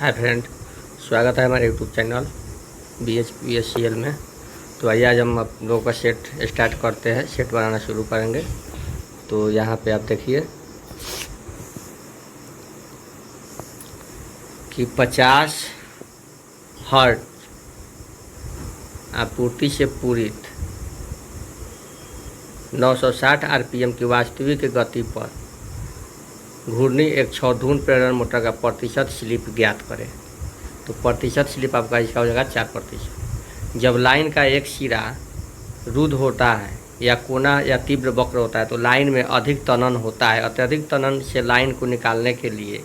Hi friend, स्वागत है हमारे यूट्यूब चैनल BHPSCL में। तो आइए आज हम आप लोगों का सेट स्टार्ट करते हैं, सेट बनाना शुरू करेंगे। तो यहाँ पे आप देखिए कि 50 हर्ट्ज आपूर्ति से पूरित 960 RPM की वास्तविक गति पर घूर्णी एक छौधुन प्रेरण मोटर का प्रतिशत स्लिप ज्ञात करें। तो प्रतिशत स्लिप आपका इसका हो जाएगा 4%। जब लाइन का एक सिरा रुद्ध होता है या कोना या तीव्र वक्र होता है तो लाइन में अधिक तनन होता है। अत्यधिक तनन से लाइन को निकालने के लिए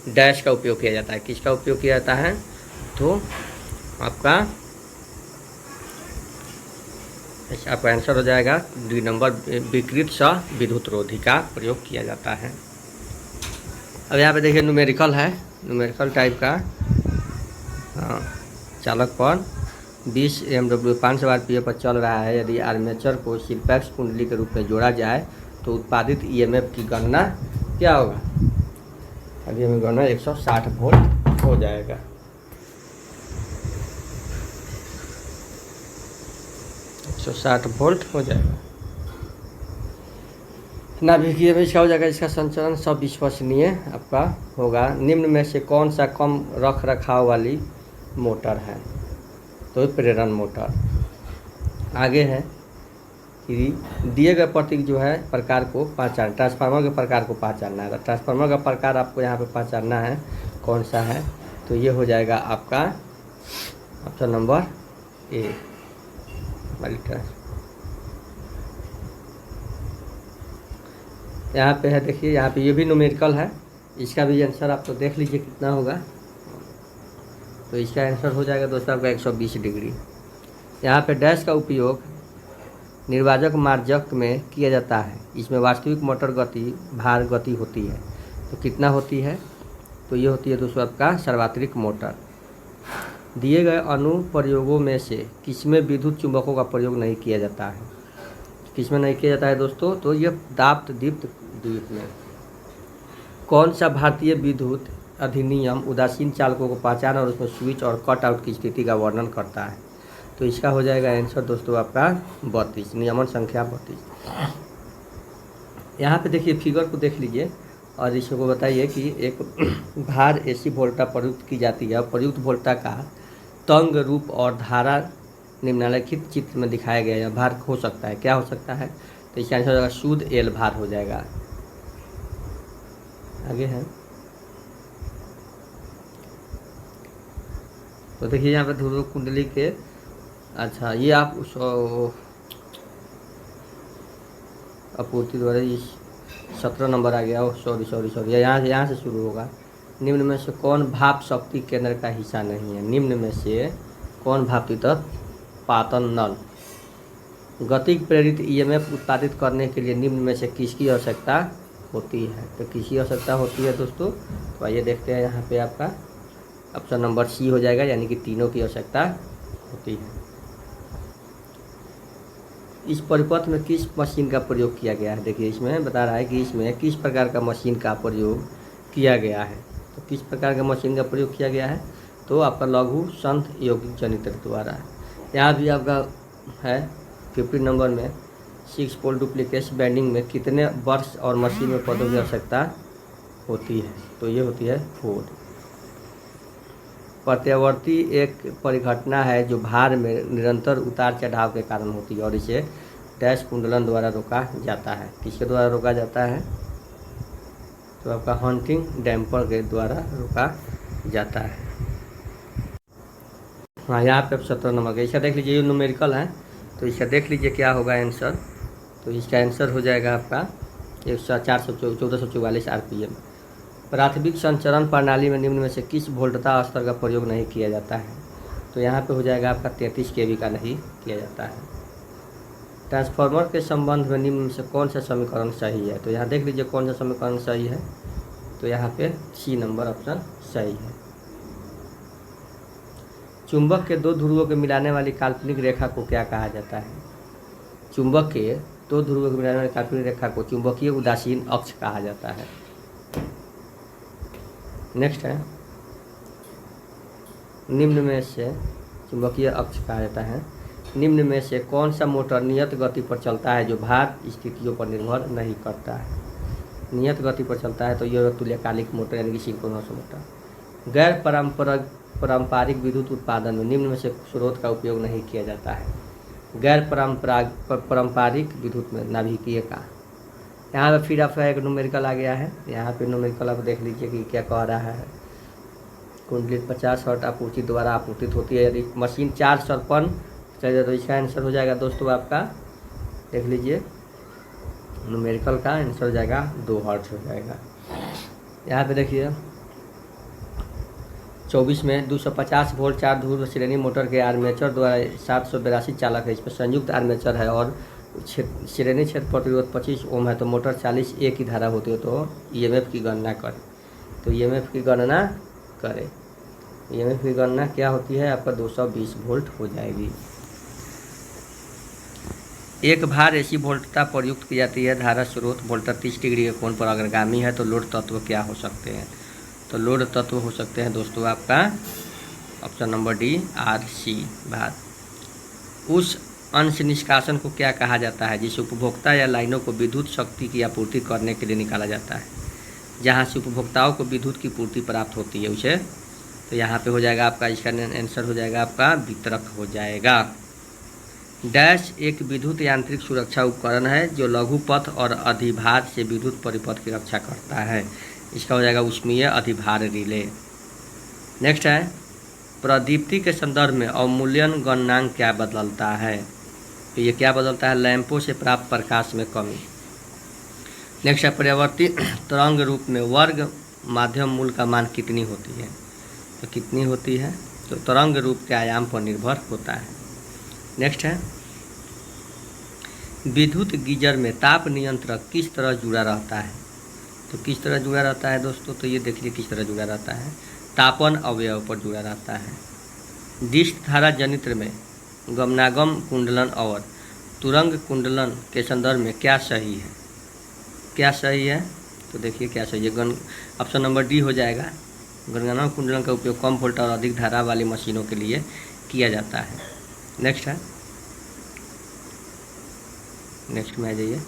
डैश का उपयोग किया जाता है। किसका उपयोग किया जाता है? तो आपका आंसर हो जाएगा 2 नंबर, विकृत विद्युत रोधी का प्रयोग किया जाता है। अब यहाँ पे देखिए न्यूमेरिकल है, न्यूमेरिकल टाइप का चालक पर 20 MW 500 RPM पर चल रहा है। यदि आर्मेचर को सिरपैक्स कुंडली के रूप में जोड़ा जाए तो उत्पादित EMF की गणना क्या होगा? अभी हमें गणना 160 वोल्ट हो जाएगा। हो जाएगा। नाभिकीय में इसका हो जाएगा, इसका संचालन सब विश्वसनीय आपका होगा। निम्न में से कौन सा कम रख रखाव वाली मोटर है? तो प्रेरण मोटर। आगे है कि दिए गए प्रतीक जो है प्रकार को पहचान, ट्रांसफार्मर के प्रकार को पहचानना है। तो ट्रांसफार्मर का प्रकार आपको यहाँ पे पहचानना है कौन सा है। तो ये हो जाएगा आपका ऑप्शन नंबर ए वाली ट्रांस। यहाँ पे है, देखिए यहाँ पे ये भी न्यूमेरिकल है। इसका भी आंसर आप तो देख लीजिए कितना होगा। तो इसका आंसर हो जाएगा दोस्तों आपका 120 डिग्री। यहाँ पे डैश का उपयोग निर्वाचक मार्जक में किया जाता है। इसमें वास्तविक मोटर गति भार गति होती है। तो कितना होती है? तो ये होती है दोस्तों आपका सर्वात्रिक मोटर। दिए गए अनुप्रयोगों में से किसमें विद्युत चुंबकों का प्रयोग नहीं किया जाता है? किसमें नहीं किया जाता है दोस्तों? तो ये दाप्त दीप्त द्वीप में। कौन सा भारतीय विद्युत अधिनियम उदासीन चालकों को पहचान और उसमें स्विच और कट आउट की स्थिति का वर्णन करता है? तो इसका हो जाएगा आंसर दोस्तों आपका 32, नियमन संख्या 32। यहाँ पे देखिए फिगर को देख लीजिए और इसको बताइए कि एक भार AC वोल्टा प्रयुक्त की जाती है। प्रयुक्त वोल्टा का तंग रूप और धारा निम्नलिखित चित्र में दिखाया गया है। भार हो सकता है, क्या हो सकता है? तो इसका आंसर हो जाएगा शुद्ध L भार हो जाएगा। आगे है, तो देखिए यहाँ पे ध्रुव कुंडली के, अच्छा ये आप आपूर्ति द्वारा 17 नंबर आ गया। सॉरी यहाँ से शुरू होगा। निम्न में से कौन भाप शक्ति केंद्र का हिस्सा नहीं है? निम्न में से कौन भाप तत्व पातन नल गतिक प्रेरित EMF उत्पादित करने के लिए निम्न में से किसकी आवश्यकता होती है? तो किसकी आवश्यकता होती है दोस्तों? तो आइए देखते हैं। यहाँ पे आपका ऑप्शन नंबर C हो जाएगा, यानी कि तीनों की आवश्यकता होती है। इस परिपथ में किस मशीन का प्रयोग किया गया है? देखिए इसमें बता रहा है कि इसमें किस प्रकार का मशीन का प्रयोग किया गया है। तो किस प्रकार का मशीन का प्रयोग किया गया है? तो आपका लघु संत यौगिक जनित्र द्वारा। यहाँ भी आपका है 50 नंबर में 6 पोल डुप्लीकेट बैंडिंग में कितने वर्ष और मशीन में पदों की आवश्यकता होती है? तो ये होती है 4। प्रत्यावर्ती एक परिघटना है जो भार में निरंतर उतार चढ़ाव के कारण होती है और इसे डैश कुंडलन द्वारा रोका जाता है। किसके द्वारा रोका जाता है? तो आपका हंटिंग डैम्पर के द्वारा रोका जाता है। हाँ, यहाँ पे 17 नंबर का इसका देख लीजिए, ये न्यूमेरिकल है। तो इसका देख लीजिए क्या होगा आंसर। तो इसका आंसर हो जाएगा आपका 1444 RPM। प्राथमिक संचरण प्रणाली में निम्न में से किस वोल्टता स्तर का प्रयोग नहीं किया जाता है? तो यहाँ पे हो जाएगा आपका 33 kV का नहीं किया जाता है। ट्रांसफार्मर के संबंध में निम्न में से कौन सा समीकरण सही है? तो यहाँ देख लीजिए कौन सा समीकरण सही है। तो यहाँ पे C नंबर ऑप्शन सही है। चुंबक के 2 ध्रुवों के मिलाने वाली काल्पनिक रेखा को क्या कहा जाता है? चुंबक के 2 ध्रुवों के मिलाने वाली काल्पनिक रेखा को चुंबकीय उदासीन अक्ष कहा जाता है। नेक्स्ट है निम्न में से चुंबकीय अक्ष कहा जाता है। निम्न में से कौन सा मोटर नियत गति पर चलता है जो भार स्थितियों पर निर्भर नहीं करता है? नियत गति पर चलता है तो यह तुल्यकालिक मोटर यानी कि सिंक्रोनस मोटर। गैर पारंपरिक विद्युत उत्पादन में निम्न में से स्रोत का उपयोग नहीं किया जाता है। गैर पारंपरिक विद्युत में नाभिकीय का। यहाँ पे फिर आपका एक न्यूमेरिकल आ गया है। यहाँ पे न्यूमेरिकल आप देख लीजिए कि क्या कह रहा है। कुंडली 50 हर्ट्ज आपूर्ति द्वारा आपूर्तित होती है। यदि मशीन 4 सरपन चलिए तो इसका आंसर हो जाएगा दोस्तों आपका, देख लीजिए न्यूमेरिकल का आंसर हो जाएगा 2 हर्ट्ज हो जाएगा। यहाँ पे देखिए 24 में 250 वोल्ट 4 ध्रुव श्रेणी मोटर के आर्मेचर द्वारा 782 चालक है। इस पर संयुक्त आर्मेचर है और श्रेणी क्षेत्र प्रतिरोध 25 ओम है। तो मोटर 40 A की धारा होती है तो EMF की गणना करें। तो EMF की गणना करें। EMF की गणना क्या होती है आपका 220 वोल्ट हो जाएगी। एक भार ऐसी वोल्टता प्रयुक्त की जाती है। धारा स्रोत वोल्टेज 30 डिग्री के कोण पर अग्रगामी है तो लोड तत्व क्या हो सकते हैं? तो लोड तत्व हो सकते हैं दोस्तों आपका ऑप्शन नंबर डी RC भार। उस अंश निष्कासन को क्या कहा जाता है जिसे उपभोक्ता या लाइनों को विद्युत शक्ति की आपूर्ति करने के लिए निकाला जाता है? जहाँ से उपभोक्ताओं को विद्युत की पूर्ति प्राप्त होती है उसे, तो यहाँ पे हो जाएगा आपका, इसका आंसर हो जाएगा आपका वितरक हो जाएगा। डैश एक विद्युत यांत्रिक सुरक्षा उपकरण है जो लघु पथ और अधिभार से विद्युत परिपथ की रक्षा करता है। इसका हो जाएगा ऊष्मीय अधिभार रिले। नेक्स्ट है प्रदीप्ति के संदर्भ में अवमूल्यन गणनांक क्या बदलता है? तो ये क्या बदलता है? लैंपों से प्राप्त प्रकाश में कमी। नेक्स्ट है परिवर्तित तरंग रूप में वर्ग माध्यम मूल का मान कितनी होती है? तो कितनी होती है? तो तरंग रूप के आयाम पर निर्भर होता है। नेक्स्ट है विद्युत गीजर में ताप नियंत्रक किस तरह जुड़ा रहता है? तो किस तरह जुड़ा रहता है दोस्तों? तो ये देखिए किस तरह जुड़ा रहता है, तापन अवयव पर जुड़ा रहता है। डिस्क धारा जनित्र में गमनागम कुंडलन और तुरंग कुंडलन के संदर्भ में क्या सही है? क्या सही है? तो देखिए क्या सही है, ऑप्शन नंबर डी हो जाएगा। गमनागम कुंडलन का उपयोग कम वोल्ट और अधिक धारा वाली मशीनों के लिए किया जाता है। नेक्स्ट है, नेक्स्ट में आ जाइए।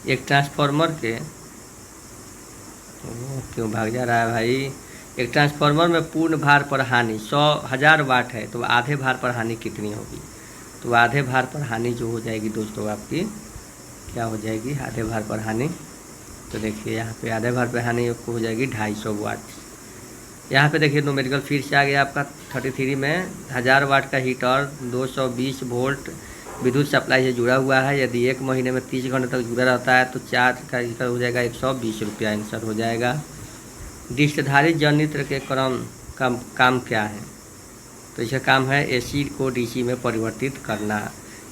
एक ट्रांसफार्मर के क्यों भाग जा रहा है भाई? एक ट्रांसफार्मर में पूर्ण भार पर हानि 100,000 वाट है तो आधे भार पर हानि कितनी होगी? तो आधे भार पर हानि जो हो जाएगी दोस्तों आपकी क्या हो जाएगी? आधे भार पर हानि, तो देखिए यहाँ पे आधे भार पर हानि हो जाएगी 250 वाट। यहाँ पे देखिए न्यूमेरिकल फिर से आ गया आपका 33 में 1000 वाट का हीटर 220 वोल्ट विद्युत सप्लाई से जुड़ा हुआ है। यदि 1 महीने में 30 घंटे तक जुड़ा रहता है तो चार्ज का हो जाएगा 120 रुपया आंसर हो जाएगा। डिस्कधारी जनित्र के काम क्या है? तो इसका काम है AC को DC में परिवर्तित करना।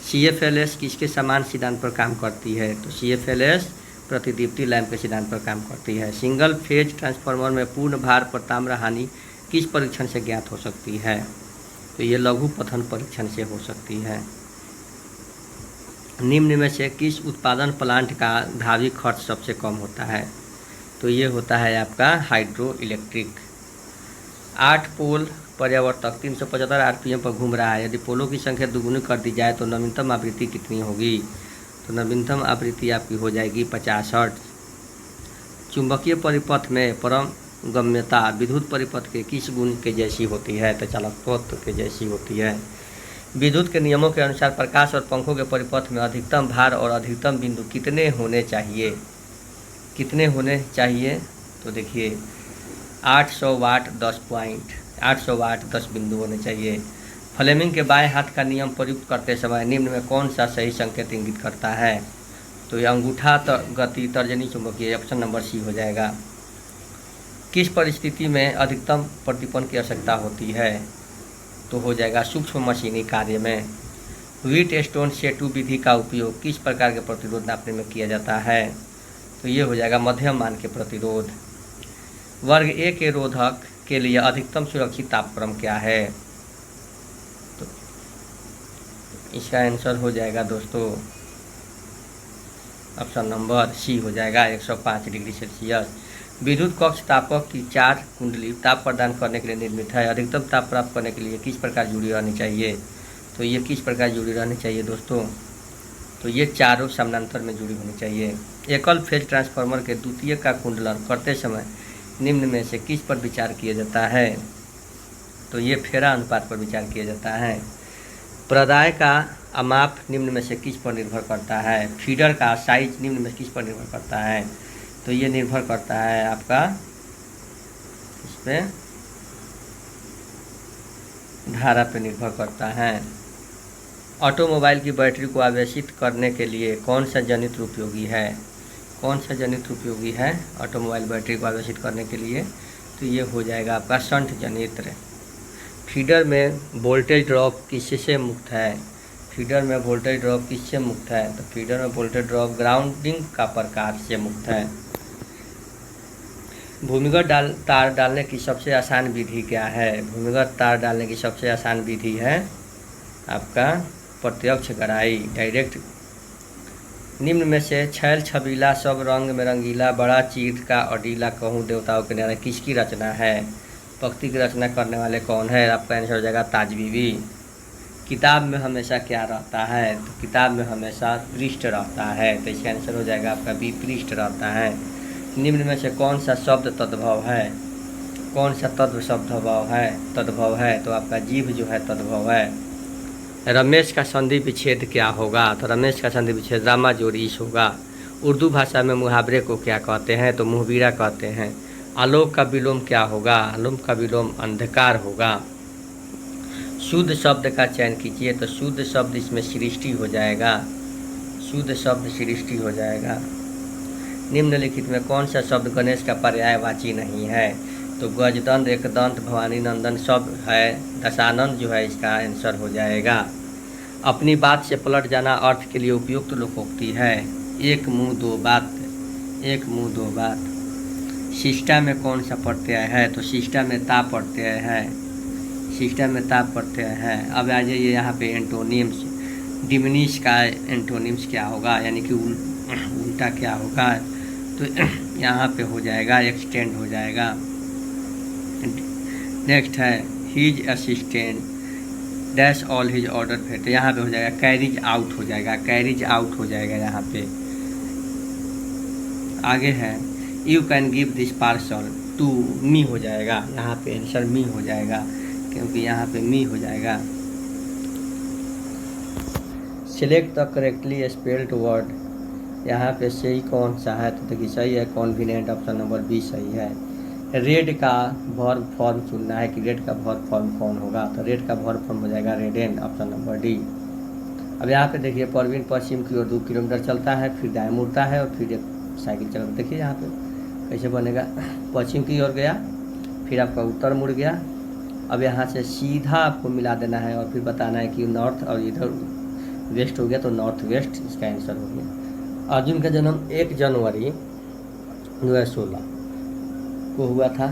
CFLS किसके समान सिद्धांत पर काम करती है? तो CFLS प्रतिदीप्ति लैंप के सिद्धांत पर काम करती है। सिंगल फेज ट्रांसफार्मर में पूर्ण भार पर ताम्र हानि किस परीक्षण से ज्ञात हो सकती है? तो ये लघु पठन परीक्षण से हो सकती है। निम्न में से किस उत्पादन प्लांट का धावी खर्च सबसे कम होता है? तो ये होता है आपका हाइड्रो इलेक्ट्रिक। 8 पोल पर्यावर्तक 375 RPM पर घूम रहा है। यदि पोलों की संख्या दुगुनी कर दी जाए तो नवीनतम आवृत्ति कितनी होगी? तो नवीनतम आवृत्ति आपकी हो जाएगी 50 हर्ट्ज। चुंबकीय परिपथ में परमगम्यता विद्युत परिपथ के किस गुण के जैसी होती है? तो चालकत्व के जैसी होती है। विद्युत के नियमों के अनुसार प्रकाश और पंखों के परिपथ में अधिकतम भार और अधिकतम बिंदु कितने होने चाहिए? कितने होने चाहिए? तो देखिए 800 वाट 10 पॉइंट 800 वाट 10 बिंदु होने चाहिए। फ्लेमिंग के बाएं हाथ का नियम प्रयुक्त करते समय निम्न में कौन सा सही संकेत इंगित करता है? तो यह अंगूठा गति तर्जनी चुंबकीय, ऑप्शन नंबर सी हो जाएगा। किस परिस्थिति में अधिकतम प्रदीपन की आवश्यकता होती है? तो हो जाएगा सूक्ष्म मशीनी कार्य में। व्हीट स्टोन सेतु विधि का उपयोग किस प्रकार के प्रतिरोध नापने में किया जाता है? तो ये हो जाएगा मध्यम मान के प्रतिरोध। वर्ग ए के रोधक के लिए अधिकतम सुरक्षित तापक्रम क्या है? तो इसका आंसर हो जाएगा दोस्तों ऑप्शन नंबर सी हो जाएगा 105 डिग्री सेल्सियस। विद्युत कक्ष तापक की 4 कुंडली ताप प्रदान करने के लिए निर्मित है। अधिकतम ताप प्राप्त करने के लिए किस प्रकार जुड़ी रहनी चाहिए? तो ये किस प्रकार जुड़ी रहनी चाहिए दोस्तों? तो ये चारों समानांतर में जुड़ी होनी चाहिए। एकल फेज ट्रांसफार्मर के द्वितीयक का कुंडलन करते समय निम्न में से किस पर विचार किया जाता है? तो ये फेरा अनुपात पर विचार किया जाता है। प्रदाय का माप निम्न में से किस पर निर्भर करता है? फीडर का साइज निम्न में किस पर निर्भर करता है? तो ये निर्भर करता है आपका इस पे धारा पे निर्भर करता है। ऑटोमोबाइल की बैटरी को आवेशित करने के लिए कौन सा जनित्र उपयोगी है? कौन सा जनित्र उपयोगी है ऑटोमोबाइल बैटरी को आवेशित करने के लिए? तो ये हो जाएगा आपका शंट जनित्र। फीडर में वोल्टेज ड्रॉप किससे मुक्त है? फीडर में वोल्टेज ड्रॉप किससे मुक्त है? तो फीडर में वोल्टेज ड्रॉप ग्राउंडिंग का प्रकार से मुक्त है। भूमिगत तार डालने की सबसे आसान विधि क्या है? भूमिगत तार डालने की सबसे आसान विधि है आपका प्रत्यक्ष गहराई, डायरेक्ट। निम्न में से छैल छबीला सब रंग में रंगीला बड़ा चीर का अडीला कहूँ देवताओं के नारे किसकी रचना है? पंक्ति की रचना करने वाले कौन है? आपका आंसर हो जाएगा ताज बीबी। किताब में हमेशा क्या रहता है? तो किताब में हमेशा पृष्ठ रहता है, तो इसका आंसर हो जाएगा आपका बी, पृष्ठ रहता है। निम्न में से कौन सा शब्द तद्भव है? कौन सा तद्भ तद्भव है? तो आपका जीभ जो है तद्भव है। रमेश का संधि विच्छेद क्या होगा? तो रमेश का संधि विच्छेद रामा जोरीश होगा। उर्दू भाषा में मुहावरे को क्या कहते हैं? तो मुहबीरा कहते हैं। आलोक का विलोम क्या होगा? आलोक का विलोम अंधकार होगा। शुद्ध शब्द का चयन कीजिए, तो शुद्ध शब्द इसमें सृष्टि हो जाएगा। शुद्ध शब्द सृष्टि हो जाएगा। निम्नलिखित में कौन सा शब्द गणेश का पर्यायवाची नहीं है? तो गजदंत, एकदंत, भवानी नंदन सब है। दशानंद जो है इसका आंसर हो जाएगा। अपनी बात से पलट जाना अर्थ के लिए उपयुक्त लोकोक्ति है। एक मुंह दो बात, एक मुंह दो बात। शिष्टा में कौन सा प्रत्यय है? तो शिष्टा में ता प्रत्यय है। शिष्टा में ता प्रत्यय है। अब आ जाइए यहाँ पे एंटोनिम्स। डिमिनिश का एंटोनिम्स क्या होगा, यानी कि उल्टा क्या होगा? तो यहाँ पे हो जाएगा एक्सटेंड हो जाएगा। नेक्स्ट है his assistant dash all his order पे, तो यहाँ पे हो जाएगा कैरिज आउट हो जाएगा, कैरिज आउट हो जाएगा यहाँ पे। आगे है you can give this parcel to me हो जाएगा, यहाँ पे आंसर मी हो जाएगा, क्योंकि यहाँ पे मी हो जाएगा। Select the correctly spelled word, यहाँ पे सही कौन सा है? तो देखिए सही है कॉन्वीनियंट, ऑप्शन नंबर बी सही है। रेड का वर्ब फॉर्म चुनना है कि रेड का वर्ब फॉर्म कौन होगा? तो रेड का वर्ब फॉर्म हो जाएगा रेडेन, ऑप्शन नंबर डी। अब यहाँ पे देखिए परवीन पश्चिम की ओर 2 किलोमीटर चलता है, फिर दाएं मुड़ता है और फिर एक साइकिल चलता है। देखिए यहाँ पे कैसे बनेगा, पश्चिम की ओर गया, फिर आपका उत्तर मुड़ गया। अब यहाँ से सीधा आपको मिला देना है और फिर बताना है कि नॉर्थ और इधर वेस्ट हो गया, तो नॉर्थ वेस्ट इसका आंसर हो गया। अर्जुन का जन्म 1 जनवरी 2016 को हुआ था,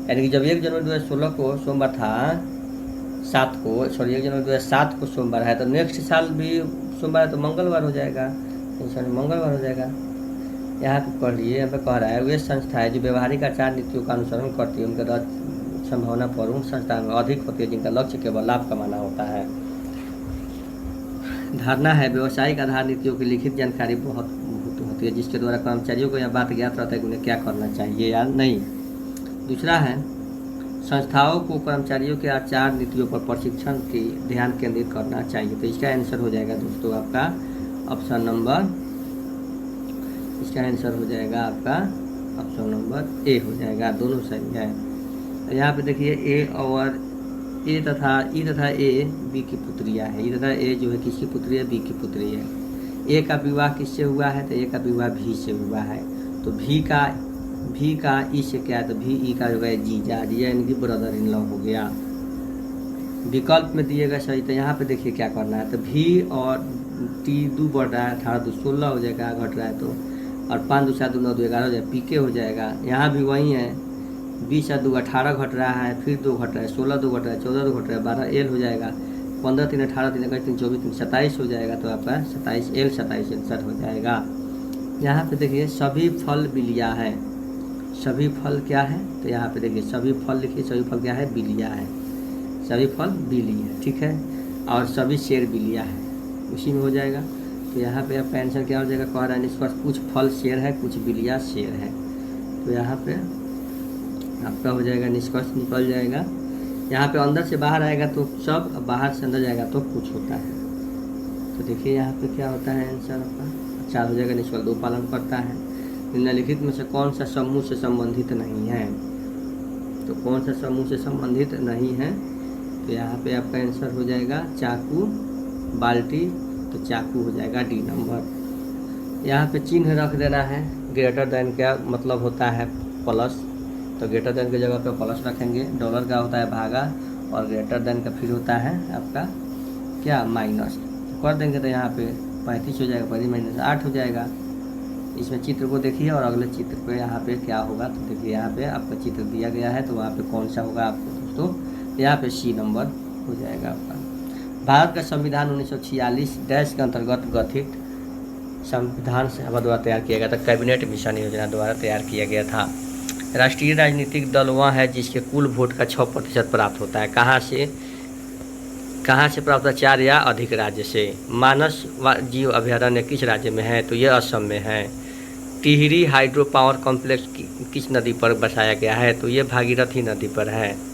यानी कि जब 1 जनवरी 2016 को सोमवार था, 1 जनवरी 2007 को सोमवार है, तो नेक्स्ट साल भी सोमवार है तो मंगलवार हो जाएगा, मंगलवार हो जाएगा। यहाँ पे पढ़िए, यहाँ पे कह रहा है वे संस्थाएं जो व्यवहारिक आचार नीतियों का अनुसरण करती है उनके संभावना पर उन संस्थाओं में अधिक होती है जिनका लक्ष्य केवल लाभ कमाना होता है। धारणा है व्यवसायिक आधार नीतियों की लिखित जानकारी बहुत होती है जिसके द्वारा कर्मचारियों को यह बात ज्ञात रहता है कि उन्हें क्या करना चाहिए या नहीं। दूसरा है संस्थाओं को कर्मचारियों के आचार नीतियों पर प्रशिक्षण की ध्यान केंद्रित करना चाहिए, तो इसका आंसर हो जाएगा दोस्तों आपका ऑप्शन नंबर, इसका आंसर हो जाएगा आपका ऑप्शन नंबर ए हो जाएगा, दोनों सही है। यहाँ पे देखिए ए और ए तथा ई तथा ए बी की पुत्रियाँ है, ई तथा ए जो है किसकी पुत्री है? बी की पुत्री है। ए का विवाह किससे हुआ है? तो ए का विवाह भी से हुआ है, तो भी का ई से क्या है? तो भी ई का जो है जीजा, यानी कि ब्रदर इन लॉ हो गया। विकल्प में दिएगा सही, तो यहाँ पे देखिए क्या करना है, तो भी और टी 2 बढ़ रहा है, 18 2 16 हो जाएगा, घट रहा है तो, और 5 2 4 2 9 2 11 हो जाएगा, पीके हो जाएगा। यहाँ भी वही है, 20 2 18 घट रहा है, फिर 2 घट रहा है, 16 2 घट रहा है, 14 2 घट रहा है, 12 एल हो जाएगा, 15 3 18 3 21 3 24 3 27 हो जाएगा, तो आपका 27 एल 27 आंसर हो जाएगा। यहाँ पे देखिए सभी फल बिलिया है। सभी फल क्या है, तो यहाँ पे देखिए सभी फल लिखिए, सभी फल क्या है, बिलिया है। सभी फल बिली है, ठीक है। और सभी शेर बिलिया है, उसी में हो जाएगा। तो यहाँ पे आपका आंसर क्या हो जाएगा, कह रहा है निष्कर्ष कुछ फल शेर है, कुछ बिलिया शेर है। तो यहाँ पे आपका हो जाएगा निष्कर्ष निकल जाएगा। यहाँ पे अंदर से बाहर आएगा तो सब, बाहर से अंदर जाएगा तो कुछ होता है। तो देखिए यहाँ पे क्या होता है आंसर आपका 4 हो जाएगा। निष्कर्ष 2 पालन करता है। निम्नलिखित में से कौन सा समूह से संबंधित नहीं है, तो कौन सा समूह से संबंधित नहीं है, तो यहाँ पे आपका आंसर हो जाएगा चाकू बाल्टी, तो चाकू हो जाएगा डी नंबर। यहाँ पे चिन्ह रख देना है। ग्रेटर देन का मतलब होता है प्लस, तो ग्रेटर देन की जगह पे प्लस रखेंगे। डॉलर का होता है भागा, और ग्रेटर देन का फिर होता है आपका क्या, माइनस। कर देंगे तो यहाँ पे 35 हो जाएगा, 35 माइनस 8 हो जाएगा। इसमें चित्र को देखिए और अगले चित्र पे यहाँ पे क्या होगा, तो देखिए यहाँ पे आपका चित्र दिया गया है, तो वहाँ पे कौन सा होगा आपको दोस्तों, यहाँ पे सी नंबर हो जाएगा आपका। भारत का संविधान 1946 डैश के अंतर्गत गठित संविधान सभा द्वारा तैयार किया गया था, कैबिनेट मिशन योजना द्वारा तैयार किया गया था। राष्ट्रीय राजनीतिक दल वह है जिसके कुल वोट का 6% प्राप्त होता है। कहाँ से प्राप्त होता है, 4 या अधिक राज्य से। मानस जीव अभयारण्य किस राज्य में है, तो ये असम में है। टिहरी हाइड्रो पावर कॉम्प्लेक्स किस नदी पर बसाया गया है, तो ये भागीरथी नदी पर है।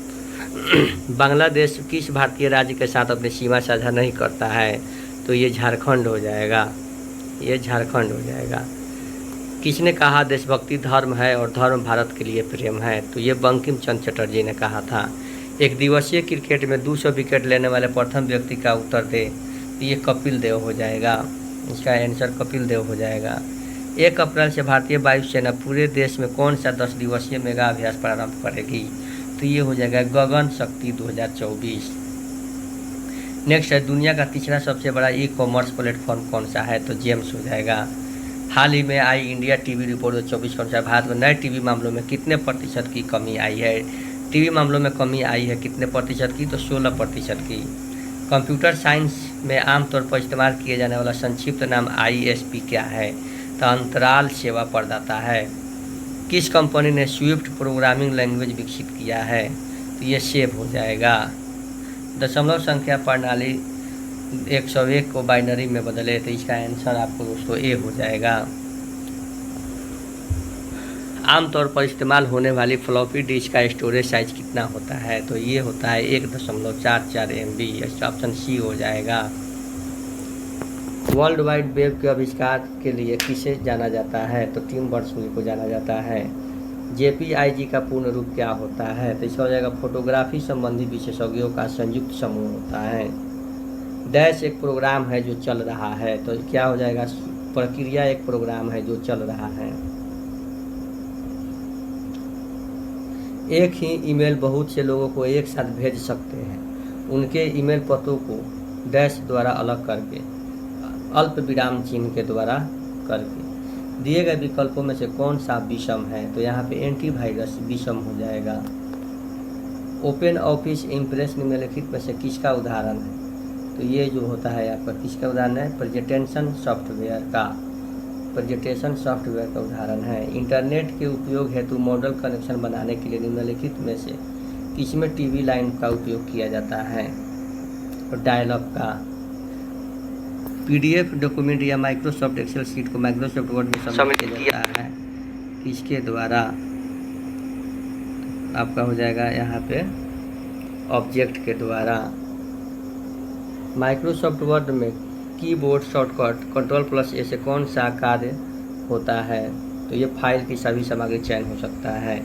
बांग्लादेश किस भारतीय राज्य के साथ अपनी सीमा साझा नहीं करता है, तो ये झारखंड हो जाएगा, ये झारखंड हो जाएगा। किसने कहा देशभक्ति धर्म है और धर्म भारत के लिए प्रेम है, तो ये बंकिम चंद्र चटर्जी ने कहा था। एक दिवसीय क्रिकेट में 200 विकेट लेने वाले प्रथम व्यक्ति का उत्तर दे, तो ये कपिल देव हो जाएगा। इसका आंसर कपिल देव हो जाएगा। 1 अप्रैल से भारतीय वायुसेना पूरे देश में कौन सा 10 दिवसीय मेगा अभ्यास प्रारंभ करेगी, तो ये हो जाएगा गगन शक्ति 2024। नेक्स्ट है दुनिया का तीसरा सबसे बड़ा ई-कॉमर्स प्लेटफॉर्म कौन सा है, तो जेम्स हो जाएगा। हाल ही में आई इंडिया टीवी रिपोर्ट 2024 के अनुसार भारत में नए टीवी मामलों में कितने प्रतिशत की कमी आई है। टीवी मामलों में कमी आई है कितने प्रतिशत की, तो 16% की। कंप्यूटर साइंस में आमतौर पर इस्तेमाल किए जाने वाला संक्षिप्त नाम ISP क्या है, तो अंतराल सेवा प्रदाता है। किस कंपनी ने स्विफ्ट प्रोग्रामिंग लैंग्वेज विकसित किया है, तो ये सेव हो जाएगा। दशमलव संख्या प्रणाली 101 को बाइनरी में बदले, तो इसका आंसर आपको दोस्तों ए हो जाएगा। आमतौर पर इस्तेमाल होने वाली फ्लॉपी डिस्क का स्टोरेज साइज कितना होता है, तो ये होता है 1.44 MB। ऑप्शन सी हो जाएगा। वर्ल्ड वाइड वेब के आविष्कार के लिए किसे जाना जाता है, तो टिम बर्नर्स-ली को जाना जाता है। JPIG का पूर्ण रूप क्या होता है, तो इसका हो जाएगा फोटोग्राफी संबंधी विशेषज्ञों का संयुक्त समूह होता है। डैश एक प्रोग्राम है जो चल रहा है, तो क्या हो जाएगा, प्रक्रिया एक प्रोग्राम है जो चल रहा है। एक ही ईमेल बहुत से लोगों को एक साथ भेज सकते हैं। उनके ईमेल पतों को डैश द्वारा अलग करके, अल्प विराम चिन्ह के द्वारा करके। दिए गए विकल्पों में से कौन सा विषम है, तो यहाँ पे एंटीवायरस विषम हो जाएगा। ओपन ऑफिस इम्प्रेस निम्नलिखित में से किसका उदाहरण है, तो ये जो होता है आपका किसका उदाहरण है, प्रेजेंटेशन सॉफ्टवेयर का, प्रेजेंटेशन सॉफ्टवेयर का उदाहरण है। इंटरनेट के उपयोग हेतु मॉडल कनेक्शन बनाने के लिए निम्नलिखित में से किसमें टीवी लाइन का उपयोग किया जाता है, और डायल अप का। PDF डॉक्यूमेंट या माइक्रोसॉफ्ट एक्सेल शीट को माइक्रोसॉफ्ट वर्ड में सबमिट किया जाता है किसके द्वारा, आपका हो जाएगा यहाँ पे ऑब्जेक्ट के द्वारा। माइक्रोसॉफ्ट वर्ड में कीबोर्ड शॉर्टकट Ctrl+A से कौन सा कार्य होता है, तो ये फाइल की सभी सामग्री चयन हो सकता है।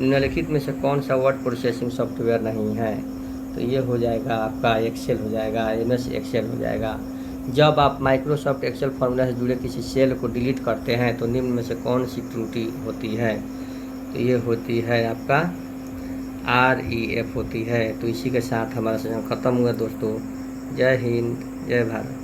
निम्नलिखित में से कौन सा वर्ड प्रोसेसिंग सॉफ्टवेयर नहीं है, तो ये हो जाएगा आपका एक्सेल हो जाएगा, MS एक्सेल हो जाएगा। जब आप माइक्रोसॉफ्ट एक्सेल फार्मूला से जुड़े किसी सेल को डिलीट करते हैं तो निम्न में से कौन सी त्रुटि होती है, तो ये होती है आपका REF होती है। तो इसी के साथ हमारा सेशन ख़त्म हुआ दोस्तों। जय हिंद, जय भारत।